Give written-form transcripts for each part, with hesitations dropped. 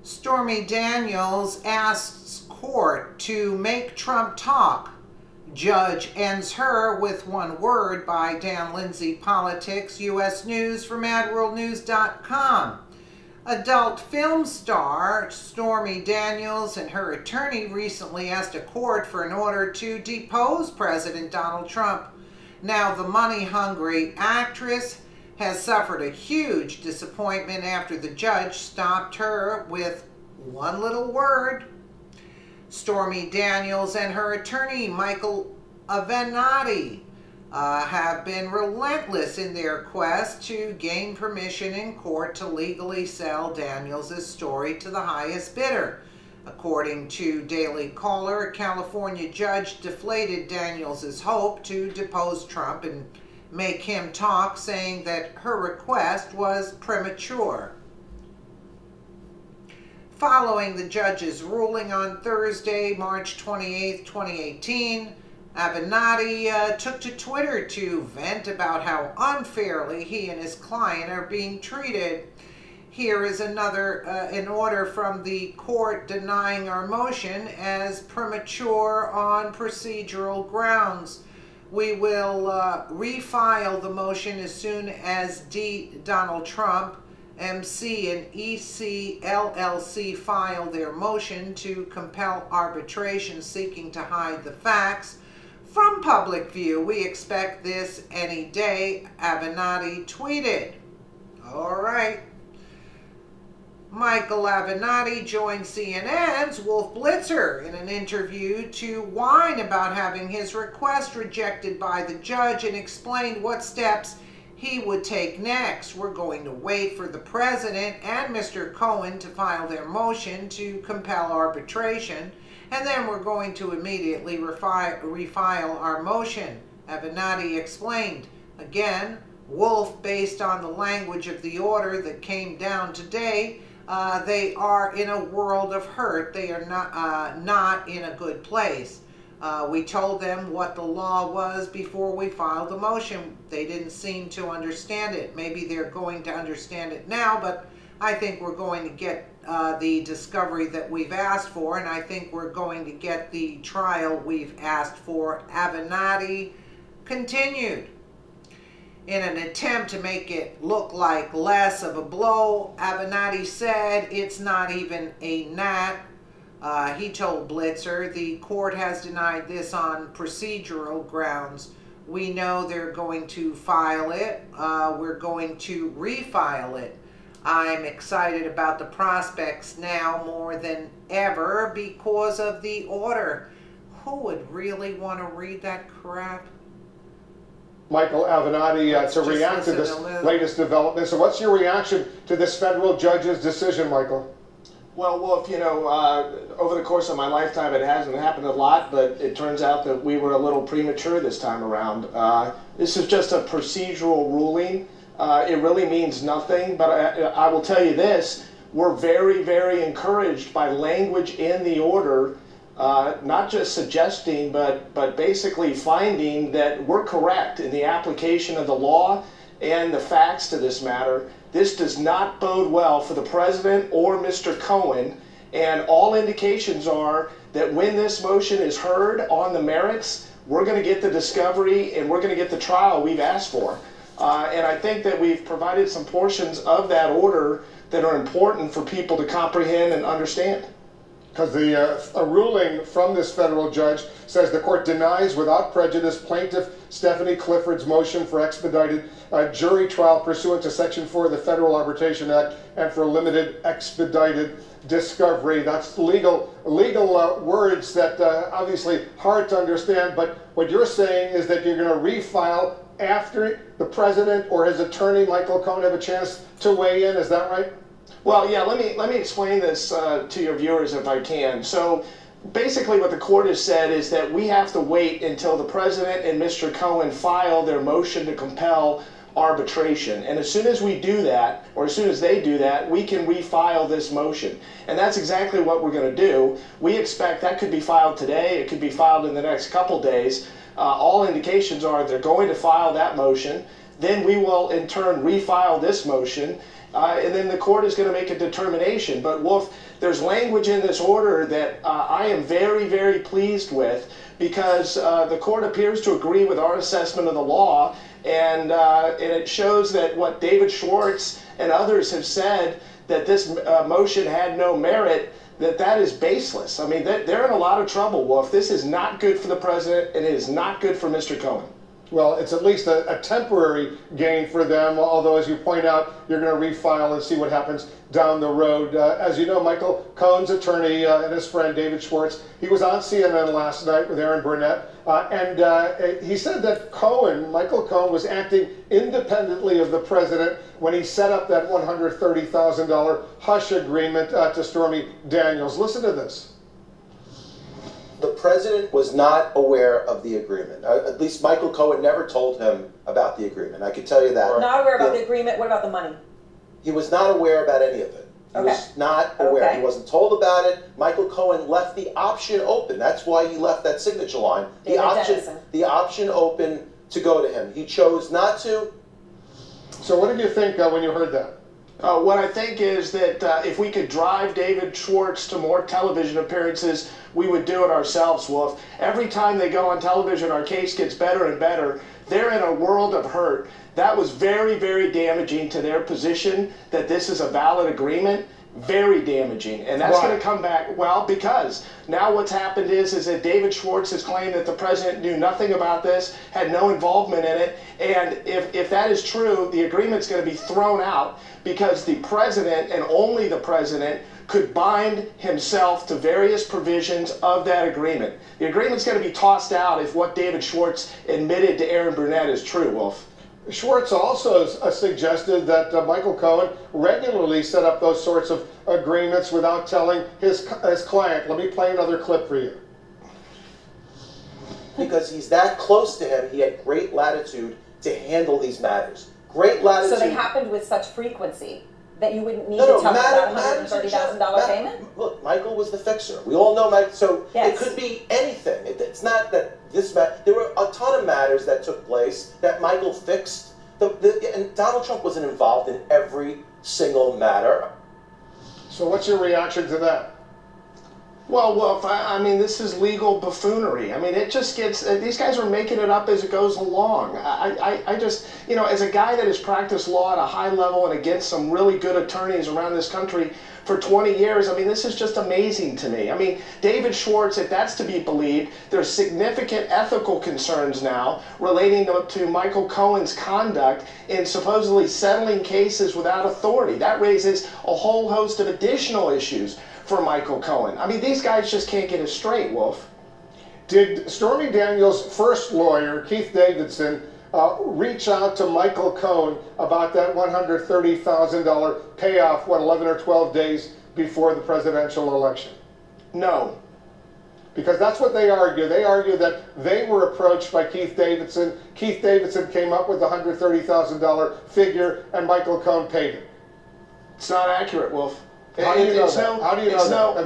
Stormy Daniels asks court to make Trump talk. Judge ends her with one word by Dan Lindsay Politics, U.S. News from AdWorldNews.com. Adult film star Stormy Daniels and her attorney recently asked a court for an order to depose President Donald Trump. Now, the money-hungry actress has suffered a huge disappointment after the judge stopped her with one little word. Stormy Daniels and her attorney, Michael Avenatti, have been relentless in their quest to gain permission in court to legally sell Daniels' story to the highest bidder. According to Daily Caller, a California judge deflated Daniels' hope to depose Trump and make him talk, saying that her request was premature. Following the judge's ruling on Thursday, March 28, 2018, Avenatti took to Twitter to vent about how unfairly he and his client are being treated. Here is an order from the court denying our motion as premature on procedural grounds. We will refile the motion as soon as Donald Trump, MC, and EC LLC file their motion to compel arbitration seeking to hide the facts from public view. We expect this any day, Avenatti tweeted. All right. Michael Avenatti joined CNN's Wolf Blitzer in an interview to whine about having his request rejected by the judge and explained what steps he would take next. We're going to wait for the president and Mr. Cohen to file their motion to compel arbitration, and then we're going to immediately refile our motion, Avenatti explained. Again, Wolf, based on the language of the order that came down today, they are in a world of hurt. They are not in a good place. We told them what the law was before we filed the motion. They didn't seem to understand it. Maybe they're going to understand it now, but I think we're going to get the discovery that we've asked for, and I think we're going to get the trial we've asked for. Avenatti continued. In an attempt to make it look like less of a blow, Avenatti said it's not even a gnat. He told Blitzer, the court has denied this on procedural grounds. We know they're going to file it. We're going to refile it. I'm excited about the prospects now more than ever because of the order. Who would really want to read that crap? Michael Avenatti, to react to this latest development. So what's your reaction to this federal judge's decision, Michael? Well, Wolf, over the course of my lifetime, it hasn't happened a lot, but it turns out that we were a little premature this time around. This is just a procedural ruling. It really means nothing, but I will tell you this. We're very, very encouraged by language in the order, not just suggesting, but basically finding that we're correct in the application of the law and the facts to this matter. This does not bode well for the president or Mr. Cohen, and all indications are that when this motion is heard on the merits, we're going to get the discovery and we're going to get the trial we've asked for. And I think that we've provided some portions of that order that are important for people to comprehend and understand. Because a ruling from this federal judge says the court denies without prejudice plaintiff Stephanie Clifford's motion for expedited jury trial pursuant to Section 4 of the Federal Arbitration Act and for limited expedited discovery. That's legal words that obviously hard to understand, but what you're saying is that you're going to refile after the president or his attorney, Michael Cohen, have a chance to weigh in. Is that right? Well, yeah, let me explain this to your viewers if I can. So basically what the court has said is that we have to wait until the president and Mr. Cohen file their motion to compel arbitration. And as soon as we do that, or as soon as they do that, we can refile this motion. And that's exactly what we're going to do. We expect that could be filed today. It could be filed in the next couple days. All indications are they're going to file that motion. Then we will in turn refile this motion. and then the court is going to make a determination. But Wolf, there's language in this order that I am very, very pleased with, because the court appears to agree with our assessment of the law, and it shows that what David Schwartz and others have said, that this motion had no merit, that is baseless. I mean, they're in a lot of trouble, Wolf. This is not good for the president, and it is not good for Mr. Cohen. Well, it's at least a temporary gain for them, although, as you point out, you're going to refile and see what happens down the road. As you know, Michael Cohen's attorney and his friend David Schwartz, he was on CNN last night with Aaron Burnett, and he said that Michael Cohen, was acting independently of the president when he set up that $130,000 hush agreement to Stormy Daniels. Listen to this. The president was not aware of the agreement. At least Michael Cohen never told him about the agreement. I can tell you that. Not aware about the agreement. What about the money? He was not aware about any of it. He was not aware. He wasn't told about it. Michael Cohen left the option open. That's why he left that signature line. The option open to go to him. He chose not to. So what did you think when you heard that? What I think is that if we could drive David Schwartz to more television appearances, we would do it ourselves, Wolf. Every time they go on television, our case gets better and better. They're in a world of hurt. That was very, very damaging to their position, that this is a valid agreement. Very damaging. And that's going to come back, well, because now what's happened is that David Schwartz has claimed that the president knew nothing about this, had no involvement in it, and if that is true, the agreement's going to be thrown out, because the president, and only the president, could bind himself to various provisions of that agreement. The agreement's going to be tossed out if what David Schwartz admitted to Aaron Burnett is true, Wolf. Schwartz also suggested that Michael Cohen regularly set up those sorts of agreements without telling his client. Let me play another clip for you. Because he's that close to him, he had great latitude to handle these matters. Great latitude. So they happened with such frequency that you wouldn't need to tell about a $130,000 payment? Look, Michael was the fixer. We all know Michael. So it could be anything. It's not that this matter. There were a ton of matters that took place that Michael fixed. And Donald Trump wasn't involved in every single matter. So what's your reaction to that? Well, I mean, this is legal buffoonery. I mean, it just gets, these guys are making it up as it goes along. I just, you know, as a guy that has practiced law at a high level and against some really good attorneys around this country for 20 years, I mean, this is just amazing to me. I mean, David Schwartz, if that's to be believed, there's significant ethical concerns now relating to Michael Cohen's conduct in supposedly settling cases without authority. That raises a whole host of additional issues for Michael Cohen. I mean, these guys just can't get it straight, Wolf. Did Stormy Daniels' first lawyer, Keith Davidson, reach out to Michael Cohen about that $130,000 payoff, 11 or 12 days before the presidential election? No. Because that's what they argue. They argue that they were approached by Keith Davidson. Keith Davidson came up with the $130,000 figure, and Michael Cohen paid it. It's not accurate, Wolf. How do you know that? How do you know that?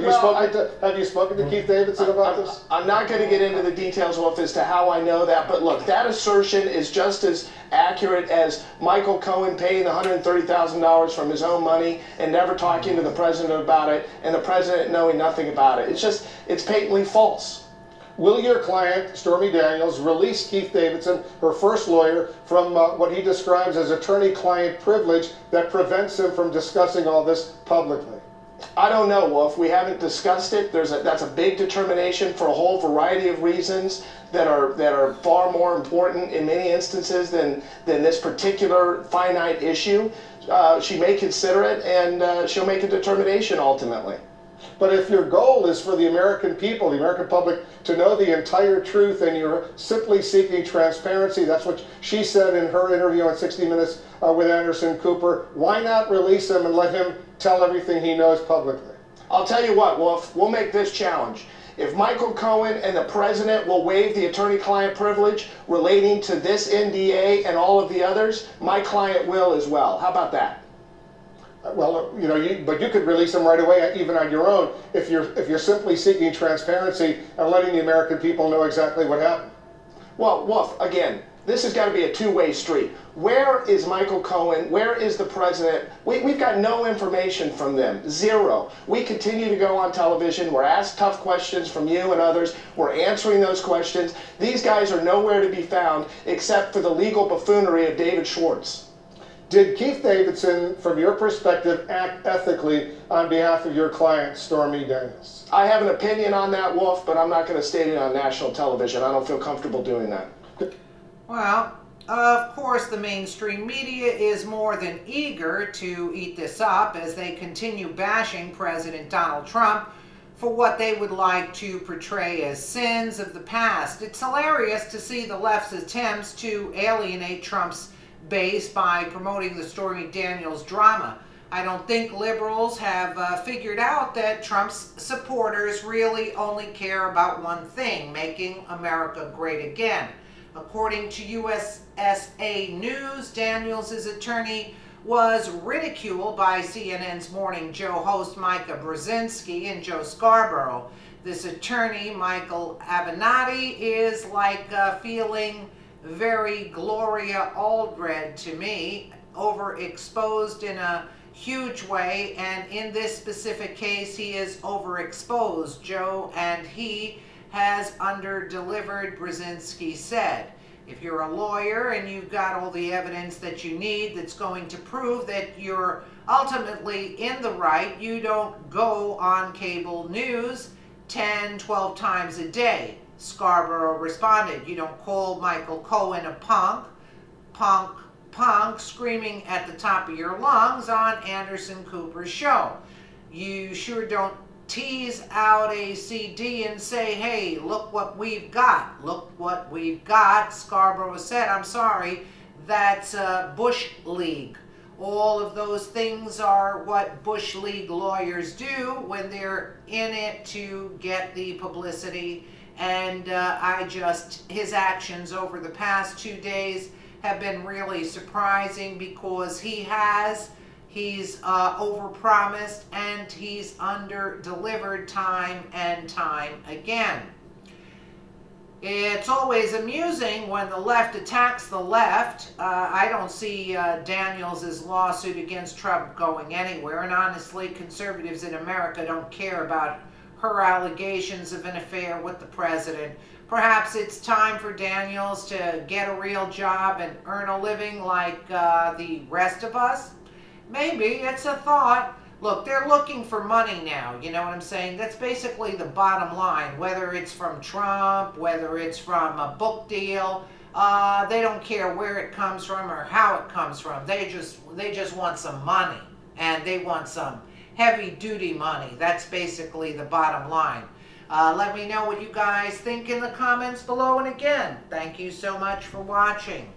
Have you spoken to Keith Davidson about this? I'm not going to get into the details, Wolf, as to how I know that. But look, that assertion is just as accurate as Michael Cohen paying the $130,000 from his own money and never talking to the president about it, and the president knowing nothing about it. It's patently false. Will your client, Stormy Daniels, release Keith Davidson, her first lawyer, from what he describes as attorney-client privilege that prevents him from discussing all this publicly? I don't know, Wolf. We haven't discussed it. That's a big determination for a whole variety of reasons that are far more important in many instances than this particular finite issue. She may consider it, and she'll make a determination ultimately. But if your goal is for the American people, the American public, to know the entire truth, and you're simply seeking transparency, that's what she said in her interview on 60 Minutes with Anderson Cooper, why not release him and let him tell everything he knows publicly? I'll tell you what, Wolf, we'll make this challenge. If Michael Cohen and the president will waive the attorney-client privilege relating to this NDA and all of the others, my client will as well. How about that? Well, you know, but you could release them right away, even on your own, if you're simply seeking transparency and letting the American people know exactly what happened. Well, Wolf, again, This has got to be a two-way street. Where is Michael Cohen? Where is the president? We've got no information from them. Zero. We continue to go on television. We're asked tough questions from you and others. We're answering those questions. These guys are nowhere to be found except for the legal buffoonery of David Schwartz. Did Keith Davidson, from your perspective, act ethically on behalf of your client, Stormy Daniels? I have an opinion on that, Wolf, but I'm not going to state it on national television. I don't feel comfortable doing that. Well, of course, the mainstream media is more than eager to eat this up as they continue bashing President Donald Trump for what they would like to portray as sins of the past. It's hilarious to see the left's attempts to alienate Trump's base by promoting the Stormy Daniels drama. I don't think liberals have figured out that Trump's supporters really only care about one thing: making America great again. According to USA News, Daniels' attorney was ridiculed by CNN's Morning Joe host Micah Brzezinski and Joe Scarborough. This attorney, Michael Avenatti, is like feeling very Gloria Allred to me, overexposed in a huge way, and in this specific case he is overexposed. Joe and he has underdelivered, Brzezinski said. If you're a lawyer and you've got all the evidence that you need that's going to prove that you're ultimately in the right, you don't go on cable news 10, 12 times a day. Scarborough responded, you don't call Michael Cohen a punk, screaming at the top of your lungs on Anderson Cooper's show. You sure don't tease out a CD and say, hey, look what we've got. Look what we've got. Scarborough said, I'm sorry, that's Bush League. All of those things are what Bush League lawyers do when they're in it to get the publicity. And his actions over the past 2 days have been really surprising because he's overpromised and he's underdelivered time and time again. It's always amusing when the left attacks the left. I don't see Daniels' lawsuit against Trump going anywhere, and honestly, conservatives in America don't care about her allegations of an affair with the president. Perhaps it's time for Daniels to get a real job and earn a living like the rest of us. Maybe it's a thought. Look, they're looking for money now, you know what I'm saying? That's basically the bottom line. Whether it's from Trump, whether it's from a book deal, they don't care where it comes from or how it comes from. They just want some money, and they want some heavy-duty money. That's basically the bottom line. Let me know what you guys think in the comments below, and again, thank you so much for watching.